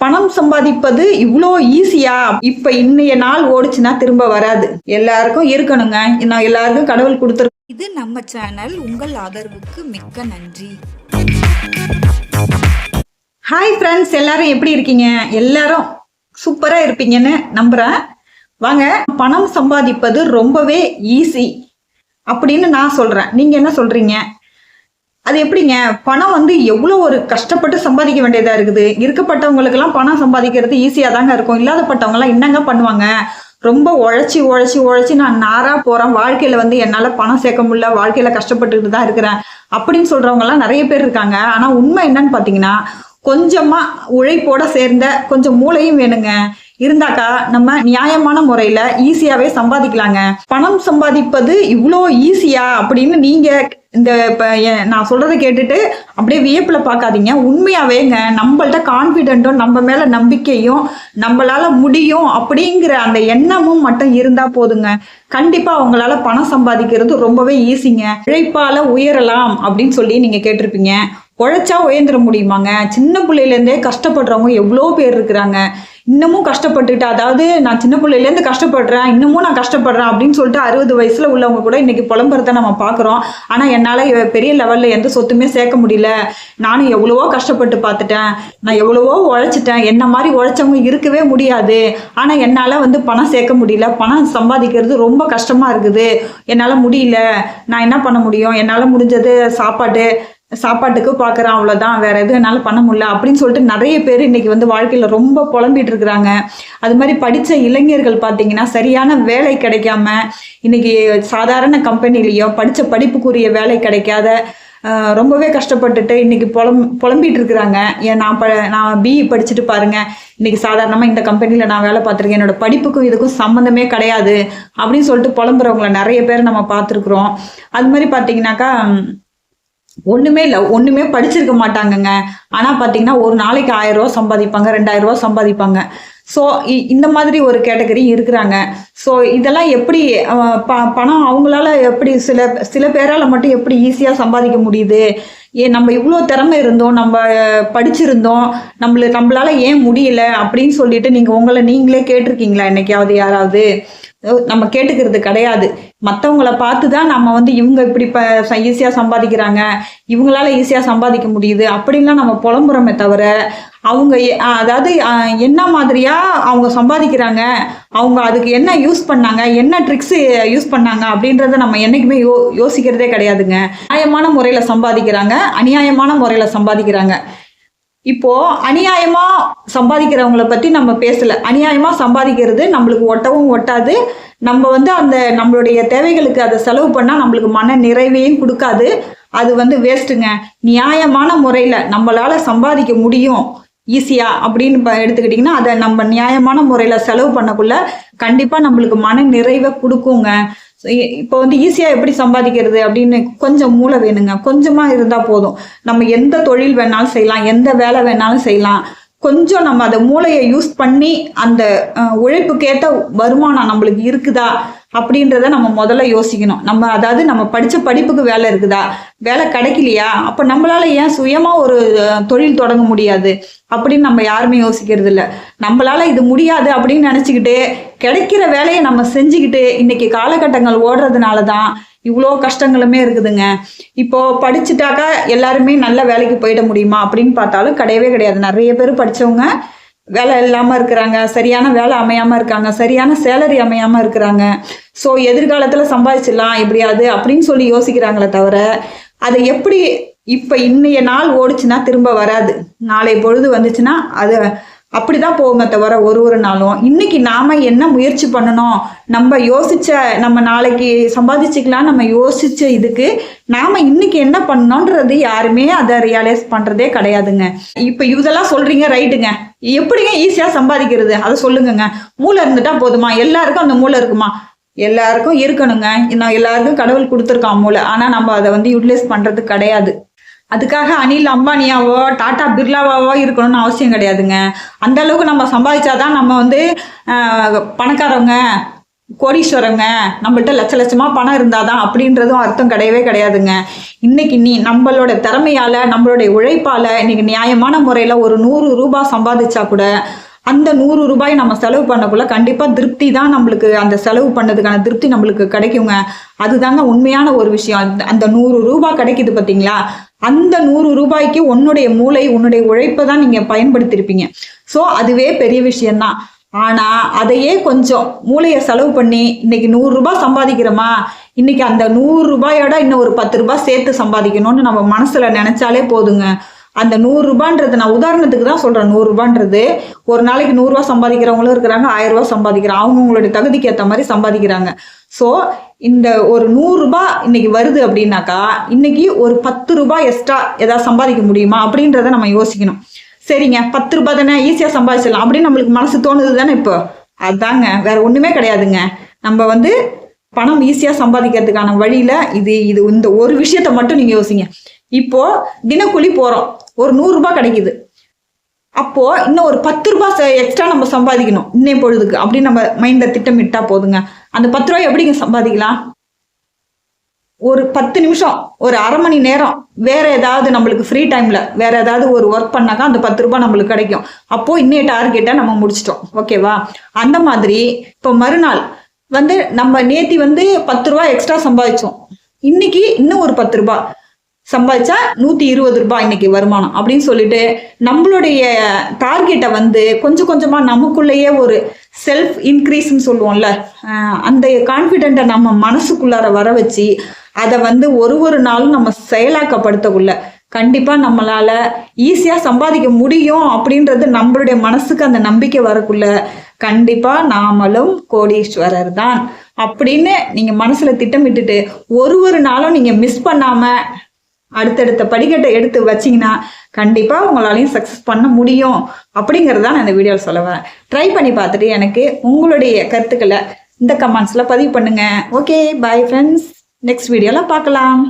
பணம் சம்பாதிப்பது இவ்வளோ ஈஸியா? இப்ப இன்னைய நாள் ஓடுச்சுன்னா திரும்ப வராது. எல்லாருக்கும் இருக்கணுங்க. நான் எல்லாருக்கும் கடவுள் கொடுத்துரு. இது நம்ம சேனல். உங்கள் ஆதரவுக்கு மிக்க நன்றி. ஹாய் ஃப்ரெண்ட்ஸ், எல்லாரும் எப்படி இருக்கீங்க? எல்லாரும் சூப்பரா இருப்பீங்கன்னு நம்புறேன். வாங்க, பணம் சம்பாதிப்பது ரொம்பவே ஈஸி அப்படின்னு நான் சொல்றேன். நீங்க என்ன சொல்றீங்க? அது எப்படிங்க? பணம் எவ்வளோ ஒரு கஷ்டப்பட்டு சம்பாதிக்க வேண்டியதா இருக்குது. இருக்கப்பட்டவங்களுக்கெல்லாம் பணம் சம்பாதிக்கிறது ஈஸியா தாங்க இருக்கும். இல்லாதப்பட்டவங்கலாம் என்னங்க பண்ணுவாங்க? ரொம்ப உழைச்சி உழைச்சி உழைச்சி நான் நாரா போறேன், வாழ்க்கையில என்னால பணம் சேர்க்க முடியல, வாழ்க்கையில கஷ்டப்பட்டுட்டு தான் இருக்கிறேன் அப்படின்னு சொல்றவங்க எல்லாம் நிறைய பேர் இருக்காங்க. ஆனா உண்மை என்னன்னு பாத்தீங்கன்னா, கொஞ்சமா உழைப்போட சேர்ந்த கொஞ்சம் மூளையும் வேணுங்க. இருந்தாக்கா நம்ம நியாயமான முறையில ஈஸியாவே சம்பாதிக்கலாங்க. பணம் சம்பாதிப்பது இவ்வளோ ஈஸியா அப்படின்னு நீங்க நான் சொல்றதை கேட்டுட்டு அப்படியே வியப்புல பார்க்காதீங்க. உண்மையாவேங்க நம்மள்ட்ட கான்பிடென்ட்டும் நம்ம மேல நம்பிக்கையும் நம்மளால முடியும் அப்படிங்கிற அந்த எண்ணமும் மட்டும் இருந்தா போதுங்க. கண்டிப்பா உங்களால பணம் சம்பாதிக்கிறது ரொம்பவே ஈஸிங்க. உழைப்பால உயரலாம் அப்படின்னு சொல்லி நீங்க கேட்டிருப்பீங்க. உழைச்சா உயர்ந்துட முடியுமாங்க? சின்ன பிள்ளையிலேருந்தே கஷ்டப்படுறவங்க எவ்வளோ பேர் இருக்கிறாங்க. இன்னமும் கஷ்டப்பட்டுட்டு, அதாவது நான் சின்ன பிள்ளையிலேருந்து கஷ்டப்படுறேன், இன்னமும் நான் கஷ்டப்படுறேன் அப்படின்னு சொல்லிட்டு 60 வயசுல உள்ளவங்க கூட இன்னைக்கு புலம்புறத நம்ம பார்க்குறோம். ஆனால் என்னால் பெரிய லெவலில் எந்த சொத்துமே சேர்க்க முடியல, நானும் எவ்வளவோ கஷ்டப்பட்டு பார்த்துட்டேன், நான் எவ்வளவோ உழைச்சிட்டேன், என்ன மாதிரி உழைச்சவங்க இருக்கவே முடியாது, ஆனால் என்னால் பணம் சேர்க்க முடியல, பணம் சம்பாதிக்கிறது ரொம்ப கஷ்டமாக இருக்குது, என்னால் முடியல, நான் என்ன பண்ண முடியும், என்னால் முடிஞ்சது சாப்பாட்டுக்கு பார்க்குறேன், அவ்வளோதான், வேற எதுவும் என்னால் பண்ண முடியல அப்படின்னு சொல்லிட்டு நிறைய பேர் இன்னைக்கு வாழ்க்கையில் ரொம்ப புலம்பிட்டு இருக்கிறாங்க. அது மாதிரி படித்த இளைஞர்கள் பார்த்தீங்கன்னா சரியான வேலை கிடைக்காம இன்னைக்கு சாதாரண கம்பெனிலேயோ படித்த படிப்புக்குரிய வேலை கிடைக்காத ரொம்பவே கஷ்டப்பட்டுட்டு இன்னைக்கு புலம்பிட்டு இருக்கிறாங்க. நான் பிஇ படிச்சுட்டு பாருங்க, இன்னைக்கு சாதாரணமாக இந்த கம்பெனியில் நான் வேலை பார்த்துருக்கேன், என்னோட படிப்புக்கும் இதுக்கும் சம்மந்தமே கிடையாது அப்படின்னு சொல்லிட்டு புலம்புறவங்கள நிறைய பேர் நம்ம பார்த்துருக்குறோம். அது மாதிரி பார்த்தீங்கன்னாக்கா ஒண்ணுமே படிச்சிருக்க மாட்டாங்கங்க. ஆனா பாத்தீங்கன்னா ஒரு நாளைக்கு 1000 ரூபா சம்பாதிப்பாங்க, 2000 ரூபா சம்பாதிப்பாங்க. ஸோ இந்த மாதிரி ஒரு கேட்டகரி இருக்கிறாங்க. ஸோ இதெல்லாம் எப்படி பணம் அவங்களால எப்படி சில பேரால மட்டும் எப்படி ஈஸியா சம்பாதிக்க முடியுது? நம்ம இவ்வளோ திறமை இருந்தோம், நம்ம படிச்சிருந்தோம், நம்மளால ஏன் முடியல அப்படின்னு சொல்லிட்டு நீங்களே கேட்டிருக்கீங்களா? என்னைக்காவது யாராவது? நம்ம கேட்டுக்கிறது கிடையாது. மற்றவங்களை பார்த்து தான் நம்ம இவங்க இப்படி ஈஸியாக சம்பாதிக்கிறாங்க, இவங்களால ஈஸியாக சம்பாதிக்க முடியுது அப்படின்லாம் நம்ம புலம்புறோமே தவிர, அவங்க அதாவது என்ன மாதிரியா அவங்க சம்பாதிக்கிறாங்க, அவங்க அதுக்கு என்ன யூஸ் பண்ணாங்க, என்ன ட்ரிக்ஸ் யூஸ் பண்ணாங்க அப்படின்றத நம்ம என்னைக்குமே யோசிக்கிறதே கிடையாதுங்க. நியாயமான முறையில் சம்பாதிக்கிறாங்க, அநியாயமான முறையில் சம்பாதிக்கிறாங்க. இப்போ அநியாயமா சம்பாதிக்கிறவங்களை பத்தி நம்ம பேசல. அநியாயமா சம்பாதிக்கிறது நம்மளுக்கு ஒட்டவும் ஒட்டாது. நம்ம அந்த நம்மளுடைய தேவைகளுக்கு அதை செலவு பண்ணா நம்மளுக்கு மன நிறைவையும் கொடுக்காது. அது வேஸ்ட்டுங்க. நியாயமான முறையில நம்மளால சம்பாதிக்க முடியும் ஈஸியா அப்படின்னு எடுத்துக்கிட்டிங்கன்னா, அதை நம்ம நியாயமான முறையில செலவு பண்ணக்குள்ள கண்டிப்பா நம்மளுக்கு மன நிறைவை கொடுக்குங்க. இப்போ ஈஸியா எப்படி சம்பாதிக்கிறது அப்படின்னு கொஞ்சம் மூளை வேணுங்க. கொஞ்சமா இருந்தா போதும். நம்ம எந்த தொழில் வேணாலும் செய்யலாம், எந்த வேலை வேணாலும் செய்யலாம். கொஞ்சம் நம்ம அந்த மூளையை யூஸ் பண்ணி அந்த உழைப்புக்கேற்ற வருமானம் நம்மளுக்கு இருக்குதா அப்படின்றத நம்ம முதல்ல யோசிக்கணும். நம்ம படித்த படிப்புக்கு வேலை இருக்குதா, வேலை கிடைக்கலையா, அப்போ நம்மளால ஏன் சுயமா ஒரு தொழில் தொடங்க முடியாது அப்படின்னு நம்ம யாருமே யோசிக்கிறது இல்லை. நம்மளால இது முடியாது அப்படின்னு நினச்சிக்கிட்டு கிடைக்கிற வேலையை நம்ம செஞ்சுக்கிட்டு இன்னைக்கு காலகட்டங்கள் ஓடுறதுனால தான் இவ்வளோ கஷ்டங்களுமே இருக்குதுங்க. இப்போ படிச்சுட்டாக்கா எல்லாருமே நல்ல வேலைக்கு போயிட முடியுமா அப்படின்னு பார்த்தாலும் கிடையவே கிடையாது. நிறைய பேர் படித்தவங்க வேலை இல்லாமல் இருக்கிறாங்க, சரியான வேலை அமையாமல் இருக்காங்க, சரியான சேலரி அமையாமல் இருக்கிறாங்க. ஸோ எதிர்காலத்தில் சம்பாதிச்சிடலாம் எப்படியாது அப்படின்னு சொல்லி யோசிக்கிறாங்களே தவிர, அதை எப்படி இப்போ இன்னைய நாள் ஓடுச்சுன்னா திரும்ப வராது, நாளை பொழுது வந்துச்சுன்னா அது அப்படிதான் போகுங்க தவிர ஒரு நாளும். இன்னைக்கு நாம என்ன முயற்சி பண்ணணும், நம்ம நாளைக்கு சம்பாதிச்சுக்கலாம், நம்ம யோசிச்ச இதுக்கு நாம இன்னைக்கு என்ன பண்ணணும்ன்றது யாருமே அதை ரியலைஸ் பண்றதே கிடையாதுங்க. இப்ப இதெல்லாம் சொல்றீங்க, ரைட்டுங்க, எப்படிங்க ஈஸியா சம்பாதிக்கிறது அதை சொல்லுங்க. மூளை இருந்துட்டா போதுமா? எல்லாருக்கும் அந்த மூளை இருக்குமா? எல்லாருக்கும் இருக்கணுங்க. நான் எல்லாருக்கும் கடவுள் கொடுத்துருக்கான் மூளை. ஆனா நம்ம அதை யூட்டிலைஸ் பண்றது கிடையாது. அதுக்காக அனில் அம்பானியாவோ டாடா பிர்லாவாவோ இருக்கணும்னு அவசியம் கிடையாதுங்க. அந்த அளவுக்கு நம்ம சம்பாதிச்சாதான் நம்ம பணக்காரவங்க, கோடீஸ்வரங்க, நம்மள்ட்ட லட்ச லட்சமா பணம் இருந்தாதான் அப்படின்றதும் அர்த்தம் கிடையவே கிடையாதுங்க. இன்னைக்கு நம்மளோட திறமையால, நம்மளுடைய உழைப்பால இன்னைக்கு நியாயமான முறையில ஒரு 100 ரூபாய் சம்பாதிச்சா கூட அந்த 100 ரூபாய் நம்ம செலவு பண்ணக்குள்ள கண்டிப்பா திருப்தி தான், நம்மளுக்கு அந்த செலவு பண்ணதுக்கான திருப்தி நம்மளுக்கு கிடைக்குங்க. அதுதாங்க உண்மையான ஒரு விஷயம். அந்த 100 ரூபாய் கிடைக்குது பாத்தீங்களா, அந்த 100 ரூபாய்க்கு உன்னுடைய மூளை, உன்னுடைய உழைப்பை தான் நீங்க பயன்படுத்திருப்பீங்க. ஸோ அதுவே பெரிய விஷயம்தான். ஆனா அதையே கொஞ்சம் மூளையை செலவு பண்ணி இன்னைக்கு 100 ரூபாய் சம்பாதிக்கிறோமா, இன்னைக்கு அந்த 100 ரூபாயோட இன்னும் ஒரு 10 ரூபாய் சேர்த்து சம்பாதிக்கணும்னு நம்ம மனசுல நினைச்சாலே போதுங்க. அந்த 100 ரூபான்றது, நான் உதாரணத்துக்கு தான் சொல்றேன், 100 ரூபான்றது ஒரு நாளைக்கு 100 ரூபாய் சம்பாதிக்கிறவங்களும் இருக்கிறாங்க, 1000 ரூபாய் சம்பாதிக்கிறாங்க, அவங்களுடைய தகுதிக்கு ஏற்ற மாதிரி சம்பாதிக்கிறாங்க. ஸோ இந்த ஒரு 100 ரூபாய் இன்னைக்கு வருது அப்படின்னாக்கா, இன்னைக்கு ஒரு 10 ரூபாய் எக்ஸ்ட்ரா ஏதாவது சம்பாதிக்க முடியுமா அப்படின்றத நம்ம யோசிக்கணும். சரிங்க, 10 ரூபாய் தானே, ஈஸியா சம்பாதிச்சிடலாம் அப்படின்னு நம்மளுக்கு மனசு தோணுது தானே. இப்போ அதாங்க, வேற ஒண்ணுமே கிடையாதுங்க. நம்ம பணம் ஈஸியா சம்பாதிக்கிறதுக்கான வழியில இது இந்த ஒரு விஷயத்த மட்டும் நீங்க யோசிங்க. இப்போ தினக்கூலி போறோம், ஒரு 100 ரூபாய் கிடைக்குது, அப்போ இன்னும் ஒரு 10 ரூபாய் எக்ஸ்ட்ரா நம்ம சம்பாதிக்கணும் இன்னைய பொழுதுக்கு அப்படின்னு நம்ம மைண்ட்ல திட்டமிட்டா போதுங்க. அந்த 10 ரூபாய் எப்படிங்க சம்பாதிக்கலாம்? ஒரு 10 நிமிஷம், ஒரு அரை மணி நேரம் வேற ஏதாவது நம்மளுக்கு ஃப்ரீ டைம்ல வேற ஏதாவது ஒரு ஒர்க் பண்ணாக்கா அந்த 10 ரூபாய் நம்மளுக்கு கிடைக்கும். அப்போ இன்னைய டார்கெட்டை நம்ம முடிச்சிட்டோம். ஓகேவா? அந்த மாதிரி இப்போ மறுநாள் நம்ம நேத்தி 10 ரூபாய் எக்ஸ்ட்ரா சம்பாதிச்சோம், இன்னைக்கு இன்னும் ஒரு 10 ரூபாய் சம்பாதிச்சா 120 ரூபாய் இன்னைக்கு வருமானம் அப்படின்னு சொல்லிட்டு நம்மளுடைய டார்கெட்டை கொஞ்சம் கொஞ்சமா நமக்குள்ளேயே ஒரு செல்ஃப் இன்க்ரீஸ்ன்னு சொல்லுவோம்ல, அந்த கான்ஃபிடென்ட்டை நம்ம மனசுக்குள்ளார வர வச்சு அதை ஒரு நாளும் நம்ம செயலாக்கப்படுத்தக்குள்ள கண்டிப்பா நம்மளால ஈஸியா சம்பாதிக்க முடியும் அப்படின்றது நம்மளுடைய மனசுக்கு அந்த நம்பிக்கை வரக்குள்ள கண்டிப்பா நாமளும் கோடீஸ்வரர் தான் அப்படின்னு நீங்க மனசுல திட்டமிட்டுட்டு ஒரு நாளும் நீங்க மிஸ் பண்ணாம அடுத்தடுத்த படிக்கட்டை எடுத்து வச்சிங்கன்னா கண்டிப்பா உங்களாலையும் சக்சஸ் பண்ண முடியும் அப்படிங்கறத நான் இந்த வீடியோவில் சொல்ல வரேன். ட்ரை பண்ணி பார்த்துட்டு எனக்கு உங்களுடைய கருத்துக்களை இந்த கமெண்ட்ஸ்ல பதிவு பண்ணுங்க. ஓகே, பை ஃப்ரெண்ட்ஸ், நெக்ஸ்ட் வீடியோல பார்க்கலாம்.